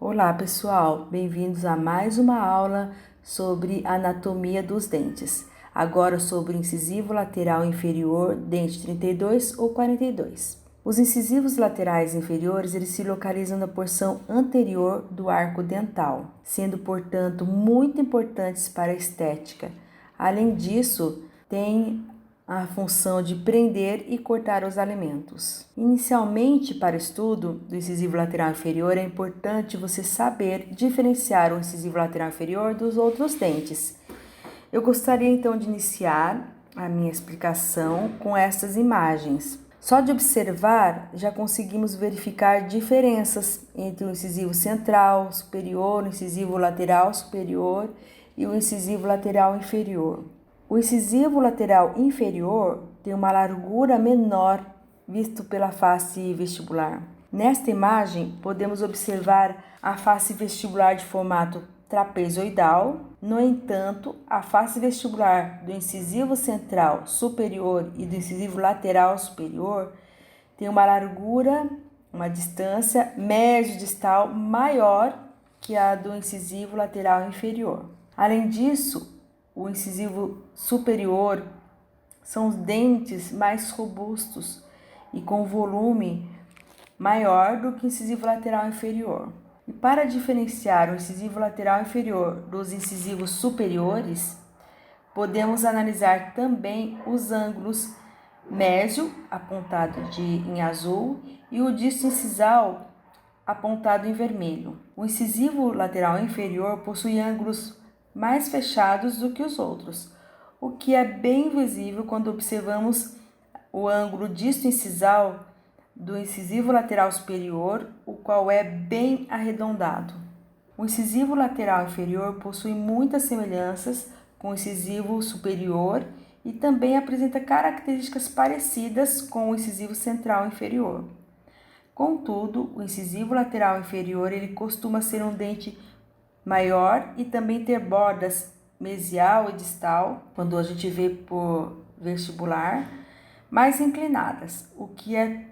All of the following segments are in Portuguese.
Olá pessoal, bem-vindos a mais uma aula sobre anatomia dos dentes. Agora sobre o incisivo lateral inferior, dente 32 ou 42. Os incisivos laterais inferiores eles se localizam na porção anterior do arco dental, sendo portanto muito importantes para a estética. Além disso, tem a função de prender e cortar os alimentos. Inicialmente, para o estudo do incisivo lateral inferior, é importante você saber diferenciar o incisivo lateral inferior dos outros dentes. Eu gostaria então de iniciar a minha explicação com essas imagens. Só de observar, já conseguimos verificar diferenças entre o incisivo central superior, o incisivo lateral superior e o incisivo lateral inferior. O incisivo lateral inferior tem uma largura menor, visto pela face vestibular. Nesta imagem, podemos observar a face vestibular de formato trapezoidal. No entanto, a face vestibular do incisivo central superior e do incisivo lateral superior tem uma largura, uma distância médio-distal maior que a do incisivo lateral inferior. Além disso, o incisivo superior são os dentes mais robustos e com volume maior do que o incisivo lateral inferior. E para diferenciar o incisivo lateral inferior dos incisivos superiores, podemos analisar também os ângulos médio, apontado em azul, e o disto incisal, apontado em vermelho. O incisivo lateral inferior possui ângulos mais fechados do que os outros, o que é bem visível quando observamos o ângulo disto incisal do incisivo lateral superior, o qual é bem arredondado. O incisivo lateral inferior possui muitas semelhanças com o incisivo superior e também apresenta características parecidas com o incisivo central inferior. Contudo, o incisivo lateral inferior ele costuma ser um dente maior e também ter bordas mesial e distal, quando a gente vê por vestibular, mais inclinadas, o que é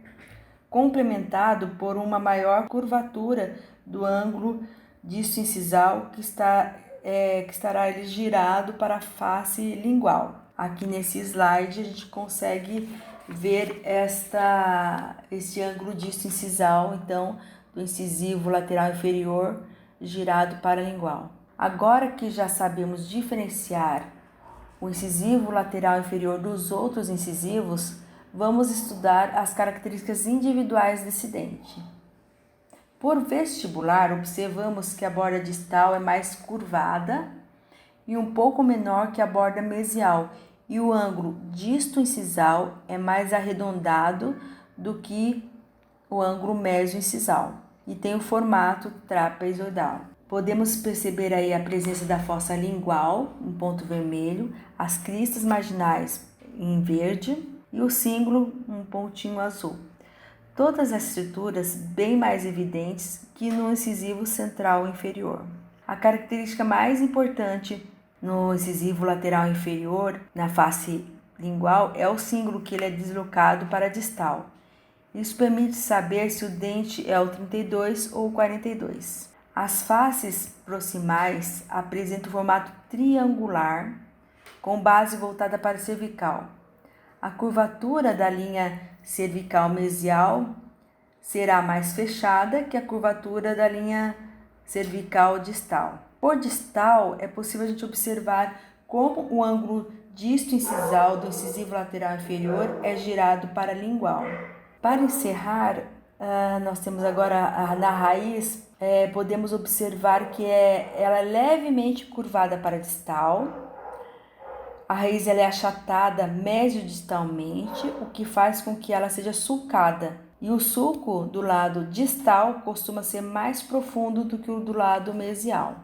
complementado por uma maior curvatura do ângulo disto incisal que estará ele girado para a face lingual. Aqui nesse slide a gente consegue ver este ângulo disto incisal, então, do incisivo lateral inferior girado para a lingual. Agora que já sabemos diferenciar o incisivo lateral inferior dos outros incisivos, vamos estudar as características individuais desse dente. Por vestibular, observamos que a borda distal é mais curvada e um pouco menor que a borda mesial, e o ângulo disto incisal é mais arredondado do que o ângulo mesio-incisal e tem o formato trapezoidal. Podemos perceber aí a presença da fossa lingual, um ponto vermelho, as cristas marginais em verde e o cíngulo, um pontinho azul. Todas as estruturas bem mais evidentes que no incisivo central inferior. A característica mais importante no incisivo lateral inferior, na face lingual, é o cíngulo que ele é deslocado para a distal. Isso permite saber se o dente é o 32 ou o 42. As faces proximais apresentam formato triangular, com base voltada para a cervical. A curvatura da linha cervical mesial será mais fechada que a curvatura da linha cervical distal. Por distal, é possível a gente observar como o ângulo disto incisal do incisivo lateral inferior é girado para a lingual. Para encerrar, nós temos agora na raiz, podemos observar que ela é levemente curvada para a distal. A raiz ela é achatada mediodistalmente, o que faz com que ela seja sulcada. E o sulco do lado distal costuma ser mais profundo do que o do lado mesial.